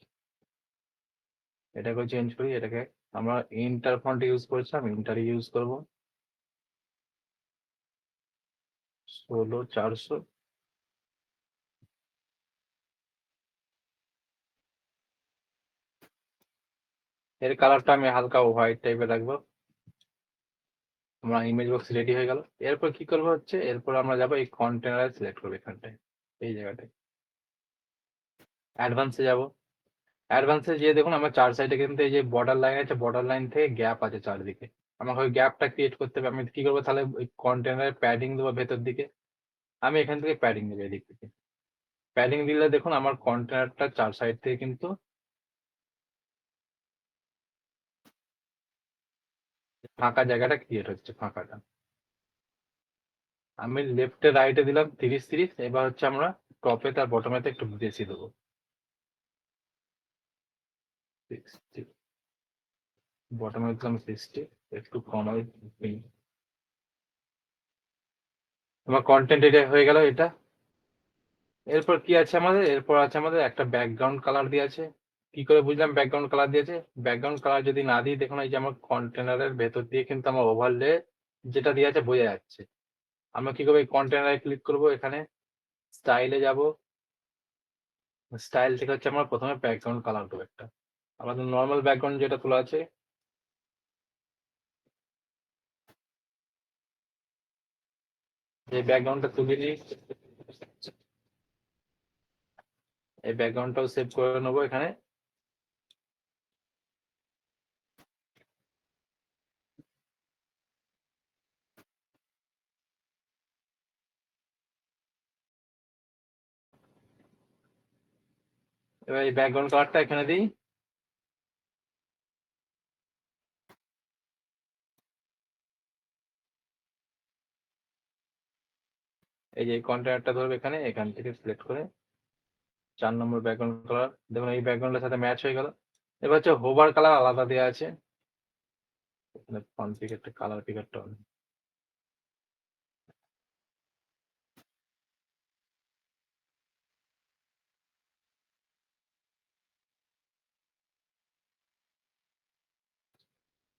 এটাকে চেঞ্জ করি। এটাকে আমরা ইন্টার ফন্ট ইউজ করেছিলাম, ইন্টার ইউজ করবো 1640। এর কালারটা আমি হালকা হোয়াইট টাইপের রাখবো। আমরা ইমেজ বক্স রেডি হয়ে গেল। এরপর কি করবো হচ্ছে, এরপর আমরা যাবো এই কন্টেনার সিলেক্ট করবো, এখানটায় এই জায়গাটায় অ্যাডভান্সে যাব। অ্যাডভান্সে গিয়ে দেখুন আমার চার সাইডে কিন্তু এই যে বর্ডার লাইন আছে, বর্ডার লাইন থেকে গ্যাপ আছে চারদিকে। আমাকে ওই গ্যাপটা ক্রিয়েট করতে হবে। আমি কি করবো তাহলে, ওই কন্টেনারে প্যাডিং দেবো ভেতর দিকে। আমি এখান থেকে প্যাডিং দেবো এদিক থেকে। প্যাডিং দিলে দেখুন আমার কন্টেনারটা চার সাইড থেকে কিন্তু ফাঁকা জায়গাটা ক্রিয়েট হচ্ছে, ফাঁকাটা। আমি লেফটে রাইটে দিলাম 30-30। এবার হচ্ছে আমরা টপে তার বটমেতে একটু বেশি দেবো, 60, বটমে দিলাম 60, একটু কমাই। আমার কন্টেন্ট এটা হয়ে গেল এটা। এরপর কি আছে আমাদের, এরপর আছে আমাদের একটা ব্যাকগ্রাউন্ড কালার দিয়ে আছে। কি করে বুঝলাম ব্যাকগ্রাউন্ড কালার দিয়েছে? ব্যাকগ্রাউন্ড কালার যদি না দিই, দেখুন এই যে আমার কন্টেনারের ভেতর দিয়ে কিন্তু আমার ওভারলে যেটা দিয়ে আছে বোঝা যাচ্ছে। আমরা কি করবো, এই কন্টেনারে ক্লিক করবো, এখানে স্টাইলে যাব, স্টাইল থেকে হচ্ছে আমরা প্রথমে ব্যাকগ্রাউন্ড কালার দেবো একটা, আমাদের নর্মাল ব্যাকগ্রাউন্ড যেটা তোলা আছে। এই ব্যাকগ্রাউন্ডটা তুলে নিই, এই ব্যাকগ্রাউন্ডটাও সেভ করে নেবো এখানে। এবার এই ব্যাকগ্রাউন্ড কালারটা এখানে দিই। এই যে কন্টেনারটা ধরবে এখানে, এখান থেকে সিলেক্ট করে 4 নম্বর ব্যাকগ্রাউন্ড কালার, দেখুন এই ব্যাকগ্রাউন্ডের সাথে ম্যাচ হয়ে গেল। এবার হচ্ছে হোভার কালার আলাদা দেওয়া আছে, এখানে ফন্ট পিক একটা কালার পিকারটা হবে।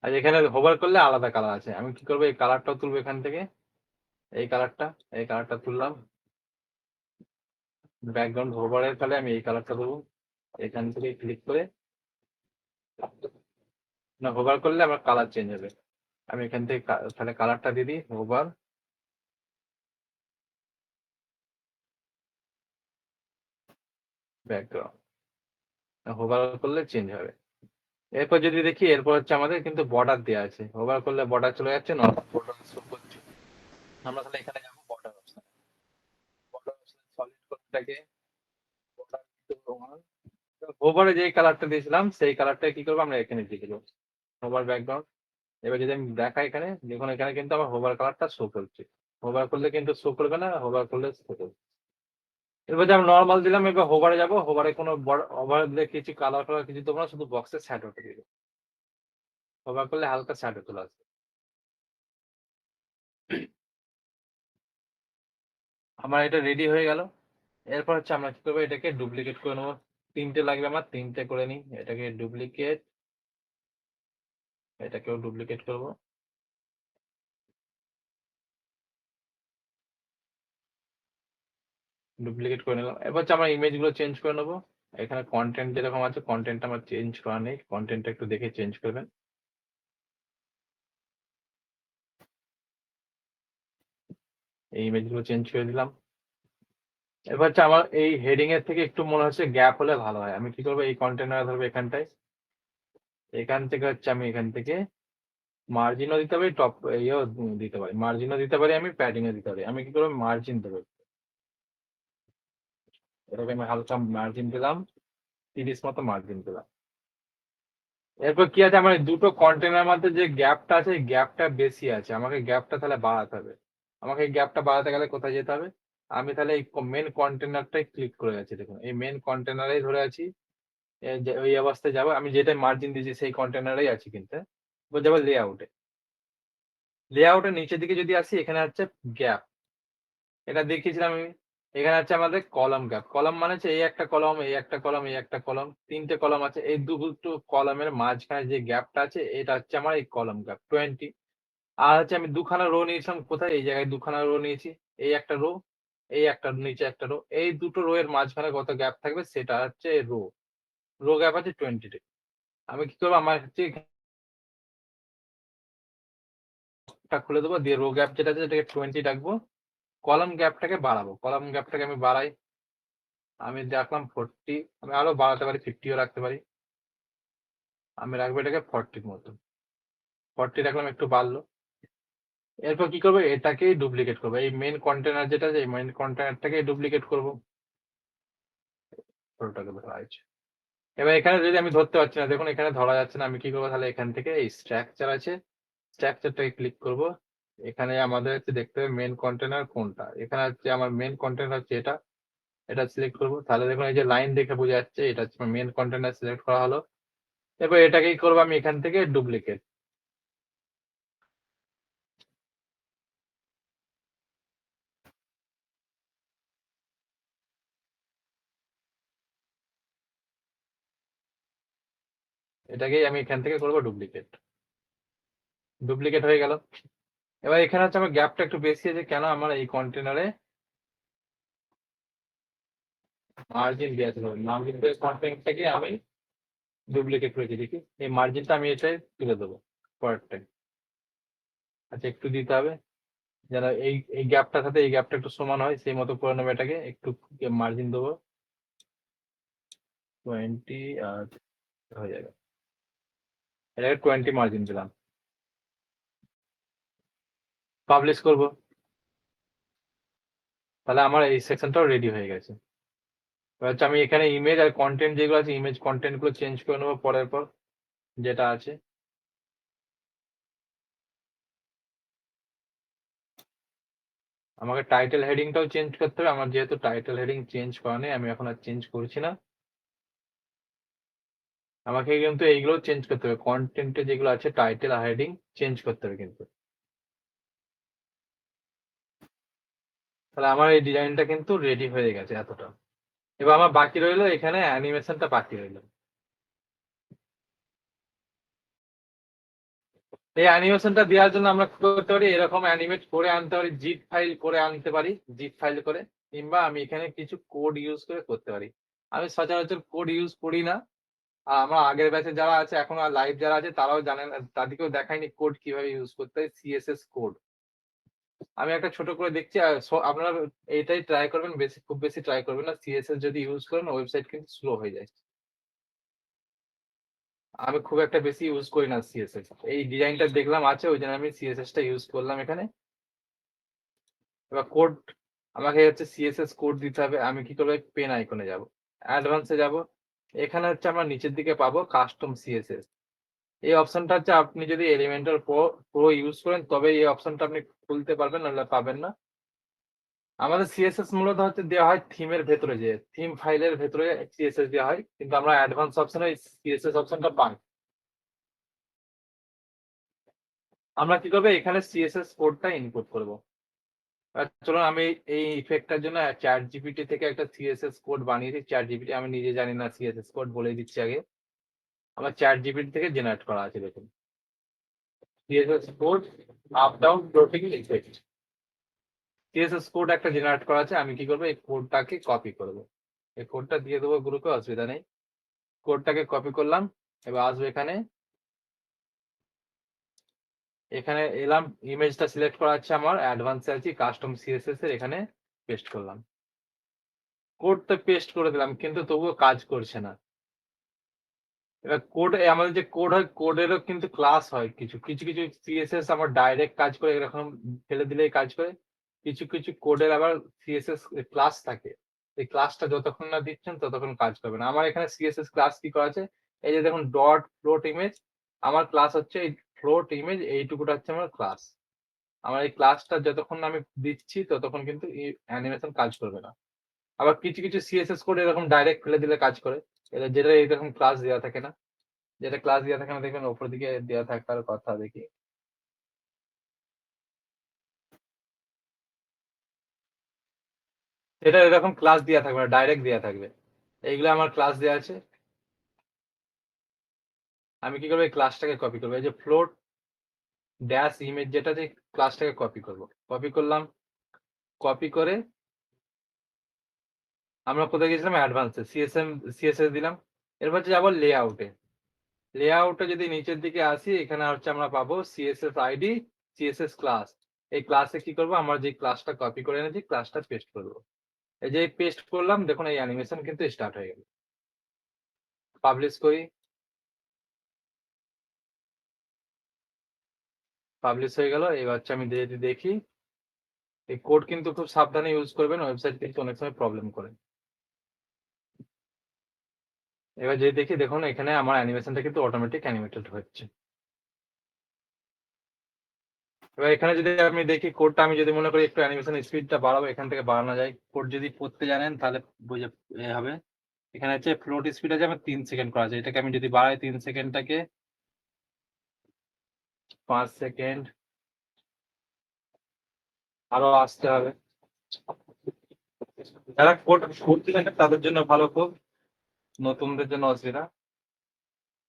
আর এখানে হোভার করলে আলাদা কালার আছে, আমি কি করবো এই কালারটাও তুলবো এখান থেকে, এই কালারটা তুললাম। ব্যাকগ্রাউন্ড হোভারের ফলে আমি এই কালারটা দেবো, এখান থেকে ক্লিক করে না হোভার করলে আমার কালার চেঞ্জ হবে। আমি এখান থেকে তাহলে কালারটা দিয়ে দিই হোভার ব্যাকগ্রাউন্ড, হোভার করলে চেঞ্জ হবে। এরপর যদি দেখি, এরপর হচ্ছে আমাদের কিন্তু বর্ডার দেওয়া আছে, হোভার করলে বর্ডার চলে যাচ্ছে, নর্মাল বর্ডার শো করছে। আমরা তাহলে এখানে যাবো border option, border option solid কোডটাকে বর্ডার হোভারে যে কালারটা দিয়েছিলাম সেই কালারটা কি করবো আমরা এখানে দিয়ে দেবো হোভার ব্যাকগ্রাউন্ড। এবার যদি আমি দেখাই এখানে দেখুন, এখানে কিন্তু আমার হোভার কালারটা শো করছে, হোভার করলে কিন্তু শো করবে না, হোভার করলে শো করবে। এবার যে আমি নর্মাল দিলাম, এবার হোভারে যাবো, হোভারে কোনো ওভার দিলে কিছু কালার ফালার কিছু দেবো না, শুধু বক্সের শ্যাডোটা দিবে, হোভার করলে হালকা শ্যাডো চলে আসবে। আমার এটা রেডি হয়ে গেল। এরপর হচ্ছে আমরা কি করবো, এটাকে ডুপ্লিকেট করে নেবো, 3টে লাগবে আমার, 3টে করে নিই, এটাকে ডুপ্লিকেট, এটাকেও ডুপ্লিকেট করবো। ডুপ্লিকেট করে নিলাম। এবার হচ্ছে আমরা ইমেজ গুলো চেঞ্জ করে নেবো, এখানে কন্টেন্ট যেরকম আছে কন্টেন্ট আমার চেঞ্জ করা নেই, কন্টেন্টটা একটু দেখে চেঞ্জ করবেন। এই ইমেজ গুলো চেঞ্জ করে দিলাম। এবার হচ্ছে আমার এই হেডিং এর থেকে একটু মনে হচ্ছে গ্যাপ হলে ভালো হয়, আমি কি করবো এই কন্টেনার ধরবো এখানটায়, এখান থেকে হচ্ছে আমি এখান থেকে মার্জিনও দিতে পারি, টপ ইয়েও দিতে পারি, মার্জিনও দিতে পারি, আমি প্যাডিংও দিতে পারি। আমি কি করবো মার্জিন দেবো, এটাকে আমি হালকা মার্জিন দিলাম, 30 মতো মার্জিন দিলাম। এরপর কি আছে, আমার এই দুটো কন্টেনার মধ্যে যে গ্যাপটা আছে, গ্যাপটা বেশি আছে, আমাকে গ্যাপটা তাহলে বাড়াতে হবে। আমাকে এই গ্যাপটা বাড়াতে গেলে কোথায় যেতে হবে, আমি তাহলে এই মেন কন্টেনারটাই ক্লিক করে আছি, দেখুন এই মেন কন্টেনারেই ধরে আছি, ওই অবস্থায় যাবো, আমি যেটা মার্জিন দিয়েছি সেই কন্টেনারেই আছি কিন্তু, এবার যাবো লেআউটে, লেআউটের নিচের দিকে যদি আসি, এখানে হচ্ছে গ্যাপ, এটা দেখিয়েছিলাম আমি। এখানে হচ্ছে আমাদের কলাম গ্যাপ, কলাম মানে হচ্ছে এই একটা কলম, এই একটা কলম, এই একটা কলম, 3টে কলম আছে, এই দুটো কলমের মাঝখানে যে গ্যাপটা আছে এটা হচ্ছে আমার এই কলম গ্যাপ 20। আর হচ্ছে আমি দুখানা রো নিয়েছিলাম, কোথায় এই জায়গায় দুখানা রো নিয়েছি, এই একটা রো, এই একটা নিচে একটা রো, এই দুটো রো এর মাঝখানে কত গ্যাপ থাকবে সেটা হচ্ছে রো, রো গ্যাপ আছে 20। আমি কি করবো, আমার হচ্ছে খুলে দেবো, দিয়ে রো গ্যাপ যেটা আছে সেটাকে 20 রাখবো, কলাম গ্যাপটাকে বাড়াবো, কলাম গ্যাপটাকে আমি বাড়াই, আমি রাখলাম 40, আমি আরো বাড়াতে পারি, 50ও রাখতে পারি, আমি রাখবো এটাকে 40 মতো, 40 রাখলাম, একটু বাড়লো। এরপর কি করবো, এটাকেই ডুপ্লিকেট করবো, এই মেন কন্টেনার যেটা আছে এই মেন কন্টেনারটাকে ডুপ্লিকেট করবো, পুরোটাকে ধরা আছে। এবার এখানে যদি আমি ধরতে পারছি না, দেখুন এখানে ধরা যাচ্ছে না, আমি কি করবো তাহলে এখান থেকে এই স্ট্রাকচার আছে, স্ট্রাকচারটাকে ক্লিক করব, এখানে আমাদের হচ্ছে দেখতে হবে মেন কন্টেনার কোনটা, এখানে হচ্ছে আমার মেন কন্টেনার হচ্ছে এটা, এটা সিলেক্ট করবো, তাহলে দেখুন এই যে লাইন দেখে বোঝা যাচ্ছে এটা হচ্ছে মেন কন্টেনার সিলেক্ট করা হলো। এবার এটাকেই করবো আমি এখান থেকে ডুপ্লিকেট, এটাকেই আমি এখান থেকে করবো ডুপ্লিকেট, ডুপ্লিকেট হয়ে গেল। এবার এখানে হচ্ছে আমার গ্যাপটা একটু বেশি আছে, কেন আমার এই কন্টেনারে মার্জিন দেওয়া ছিল, মার্জিন দিয়ে কন্টেন্টটাকে আমি ডুপ্লিকেট করেছি, দেখি এই মার্জিনটা আমি এটাই তুলে দেবো পরেরটাই। আচ্ছা একটু দিতে হবে, যেন এই এই গ্যাপটার সাথে এই গ্যাপটা একটু সমান হয় সেই মতো করে নেবো, এটাকে একটু মার্জিন দেবো 20, আর হয়ে যাবে, এটাকে 20 মার্জিন দিলাম, পাবলিশ করব, তাহলে আমার এই সেকশনটাও রেডি হয়ে গেছে। আচ্ছা আমি এখানে ইমেজ আর কন্টেন্ট যেগুলো আছে ইমেজ কন্টেন্ট গুলো চেঞ্জ করে নেবো পরের পর যেটা আছে। আমাকে টাইটেল হেডিংটাও চেঞ্জ করতে হবে, আমার যেহেতু টাইটেল হেডিং চেঞ্জ করা নেই আমি এখন আর চেঞ্জ করছি না। আমাকে কিন্তু এইগুলো চেঞ্জ করতে হবে, কন্টেন্টে যেগুলো আছে টাইটেল আর হেডিং চেঞ্জ করতে হবে কিন্তু। তাহলে আমার এই ডিজাইনটা কিন্তু রেডি হয়ে গেছে এতটা। এবার আমার বাকি রইলো এখানে অ্যানিমেশনটা বাকি রইলো। এই অ্যানিমেশনটা দেওয়ার জন্য আমরা কি করতে পারি, এরকম অ্যানিমেট করে আনতে পারি, জিপ ফাইল করে আনতে পারি, জিপ ফাইল করে, কিংবা আমি এখানে কিছু কোড ইউজ করে করতে পারি। আমি সচরাচর কোড ইউজ করি না। আর আমার আগের ব্যাচে যারা আছে এখন আর লাইভ যারা আছে তারাও জানেন, তাদেরকেও দেখাইনি কোড কিভাবে ইউজ করতে হয়, সিএসএস কোড। আমি একটা ছোট করে দেখছি, আর আপনারা এইটাই ট্রাই করবেন, বেশি খুব বেশি ট্রাই করবেন না, সিএসএস যদি ইউজ করেন ওয়েবসাইট কিন্তু স্লো হয়ে যায়। আমি খুব একটা বেশি ইউজ করি না সিএসএস, এই ডিজাইনটা দেখলাম আছে ওই জন্য আমি সিএসএস টা ইউজ করলাম এখানে। এবার কোড আমাকে হচ্ছে সিএসএস কোড দিতে হবে। আমি কি করবো, পেন আইকনে যাব, অ্যাডভান্সে যাব, এখানে হচ্ছে আমরা নিচের দিকে পাবো কাস্টম সিএসএস। এই অপশনটা হচ্ছে আপনি যদি এলিমেন্টাল প্রো ইউজ করেন তবে এই অপশনটা আপনি খুলতে পারবেন, নাহলে পাবেন না। আমাদের সিএসএস মূলত হচ্ছে দেওয়া হয় থিমের ভেতরে, যে থিম ফাইলের ভেতরে সিএসএস দেওয়া হয়, কিন্তু আমরা অ্যাডভান্স অপশনে সিএসএস অপশনটা পাই। আমরা কি করবো, এখানে সিএসএস কোডটা ইনপুট করব। চলুন আমি এই ইফেক্টটার জন্য চ্যাট জিপিটি থেকে একটা সিএসএস কোড বানিয়েছি। চ্যাট জিপিটি, আমি নিজে জানি না সিএসএস কোড, বলে দিচ্ছি আগে। আমার চ্যাট জিপিটি থেকে জেনারেট করা আছে, দেখুন CSS code up down floating effect. CSS code একটা জেনারেট করা আছে, আমি কি করবো এই কোডটাকে কপি করব। এই কোডটা দিয়ে দেবো গ্রুপে, অসুবিধা নেই। কোডটাকে কপি করলাম, এবার আসবো এখানে, এখানে এলাম, ইমেজটা সিলেক্ট করা আছে, আমার অ্যাডভান্সে আছি, কাস্টম সিএসএস এর এখানে পেস্ট করলাম। কোডটা পেস্ট করে দিলাম কিন্তু তবুও কাজ করছে না। এবার কোড, আমাদের যে কোড হয় কোডেরও কিন্তু ক্লাস হয়, কিছু কিছু কিছু সিএসএস আমার ডাইরেক্ট কাজ করে, এরকম ফেলে দিলেই কাজ করে। কিছু কিছু কোডের আবার সিএসএস ক্লাস থাকে, এই ক্লাসটা যতক্ষণ না দিচ্ছেন ততক্ষণ কাজ করবে না। আমার এখানে সিএসএস ক্লাস কি করা আছে, এই যে দেখুন ডট ফ্লোট ইমেজ, আমার ক্লাস হচ্ছে এই ফ্লোট ইমেজ, এইটুকুটা হচ্ছে আমার ক্লাস। আমার এই ক্লাসটা যতক্ষণ না আমি দিচ্ছি ততক্ষণ কিন্তু এই অ্যানিমেশন কাজ করবে না। আবার কিছু কিছু সিএসএস কোড এরকম ডাইরেক্ট ফেলে দিলে কাজ করে, যেটা এরকম ক্লাস দেওয়া থাকে না, যেটা ক্লাস দেওয়া থাকে না দেখবেন উপর দিকে দেওয়া থাকার কথা, দেখি এটা এরকম ক্লাস দেওয়া থাকবে না, ডাইরেক্ট দেওয়া থাকবে। এইগুলো আমার ক্লাস দেওয়া আছে। আমি কি করবো, এই ক্লাসটাকে কপি করবো, এই যে ফ্লোট ড্যাশ ইমেজ যেটা, যে ক্লাসটাকে কপি করব। কপি করলাম, কপি করে আমরা কোথায় গেছিলাম, অ্যাডভান্সে সিএসএস দিলাম। এরপর যাবো লেআউটে। লেআউটে যদি নিচের দিকে আসি, এখানে হচ্ছে আমরা পাবো সিএসএস আইডি, সিএসএস ক্লাস। এই ক্লাসে কি করবো, আমরা যে ক্লাসটা কপি করে এনেছি ক্লাসটা পেস্ট করবো। এই যে পেস্ট করলাম, দেখুন এই অ্যানিমেশন কিন্তু স্টার্ট হয়ে গেল। পাবলিশ করি, পাবলিশ হয়ে গেল। এবার হচ্ছে আমি যদি দেখি, এই কোড কিন্তু খুব সাবধানে ইউজ করবেন, ওয়েবসাইট কিন্তু অনেক সময় প্রবলেম করে। এবার যদি দেখি, দেখুন এখানে আমার অ্যানিমেশনটা কিন্তু অটোমেটিক অ্যানিমেটেড হচ্ছে। এবার এখানে যদি আমি দেখি কোডটা, আমি যদি মনে করি একটু অ্যানিমেশন স্পিডটা বাড়াবো, এখান থেকে বাড়ানো যায়। কোড যদি পড়তে জানেন তাহলে বুঝে হবে। এখানে হচ্ছে ফ্লোট স্পিড আছে আমার 3 সেকেন্ড করা আছে, এটাকে আমি যদি বাড়াই 3 সেকেন্ডটাকে 5 সেকেন্ড, আরো আসতে হবে। যারা কোড পড়তে জানে তাদের জন্য ভালো, খুব নতুনদের জন্য অসুবিধা।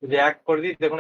যদি 1 করে দিই, দেখুন